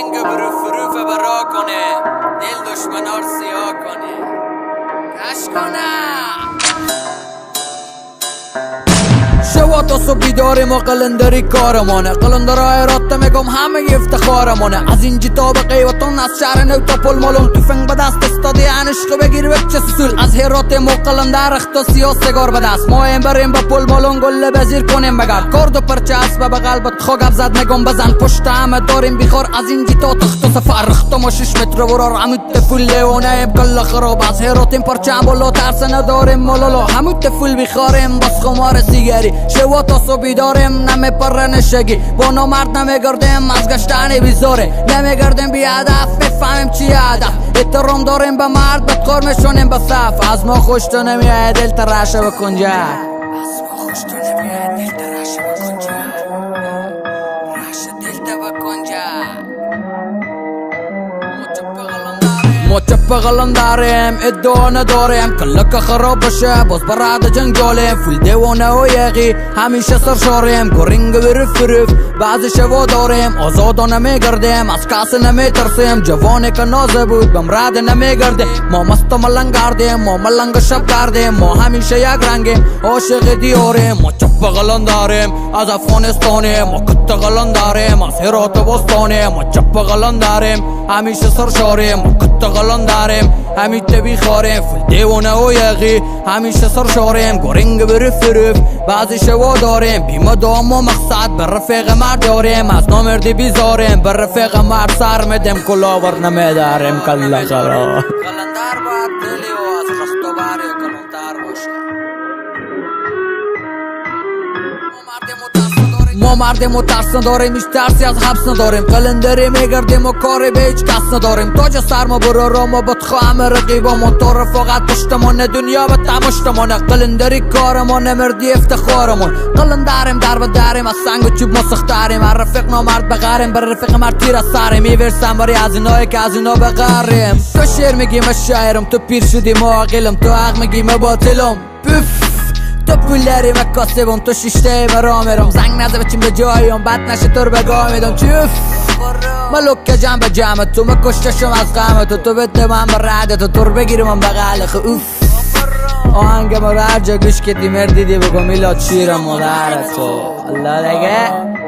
رنگ برو فروف برا کنه، دل دشمنار سیاه کنه، کش کنه. شوا تا صبح بیداریم و قلندری کارمانه، قلندرهای راته میگم همه افتخارمانه. از اینجی تا به قیوتون، از شهر نو تا پل مالون، توفنگ به دست استادی انشق بگیر بچه سسول. از هرات ما قلندر اختصی و سگار به دست، ما این بریم به پل مالون گله بزیر کنیم بگرد. کرد و پرچه اسبه به قلبت خوگب زد میگم بزن پشت همه داریم بیخور. از اینجی تا تخت و سفر رختم و 6 متر ورار همون تفول لیونه کل خراب. از هراتیم پرچه بالا ترس نداریم مالالا، همون تفول بیخاریم بس خمار سیگاری. شوا تا صبح داریم نمیپره نشگی، با نامرد نمیگردیم از گشتن بیزاره، نمیگردیم بی هدف بفهمیم چی هدف. احترام داریم به مرد بدکار میشونیم به صف. از ما خوش تو نمیاد دل تراشه بکنجه، از ما خوش تو نمیاد دل تراشه بکنجه، راشه دل بکنجه. ما چپ قلنداریم ادعا نداریم، کلک خراب بشه باز براد جنگ جالیم. فول دیوانه و یقی همیشه سرشاریم، گرینگ برف برف بعضی شوا داریم. آزادانه میگردیم از کسی نمیترسیم، جوانی که نازه بود بمرد نمیگرده. ما مست و ملنگ گردیم، ما ملنگ شب گردیم، ما همیشه یک رنگیم عاشق دیاریم. ما چپ قلنداریم از افغانستانیم، ما کت قلنداریم از هرات بستانیم. ما چپ قلنداریم همیشه سرشاریم، ما کت قلنداریم همیشه بیخاریم. فل دیوانه و یقی همیشه سرشاریم، گرینگ برف برف بعضی شوا داریم. بیم دام و مقصد بر رفیق مرد داریم، از نامردی بیزاریم بر رفیق مرد سر میدیم کلاور نمیداریم. کلا خرا قلندر باید دلی و از رخت و باری کلندر باشه. ما مرد مترس نداریم، هیچ ترسی از حبس نداریم. قلندری میگردیم و کاری به هیچ کس نداریم. تاج سر ما برو را ما بدخواه رقیبمون، تا رفاقت پشتمونه دنیا به تمشتمونه. قلندری کارمونه مردی افتخارمون، قلندریم در به دریم از سنگ و چوب ما سختریم. هر رفیق نامرد بغریم بر رفیق مرد تیر از سریم، میورسم باری از اینایی که از اینا بغریم. تو شیر میگیم از شاعرم، تو پیر شدی ما عاقلم، تو حق میگیم باطلم. پف تو پولری و کاسبم، تو شیشته برا میرم. زنگ نزه بچیم به جایم بد نشه تو رو بگاه میدم. چوف ملوک جمع به جمع تو مکشتشم از قمت، تو بده من برعدت تو رو بگیرم من بغل خو. اوف آهنگ ما رو هر جا گوش کردی مردیدی بگو میلاد شیرم مادر تو الله دیگه.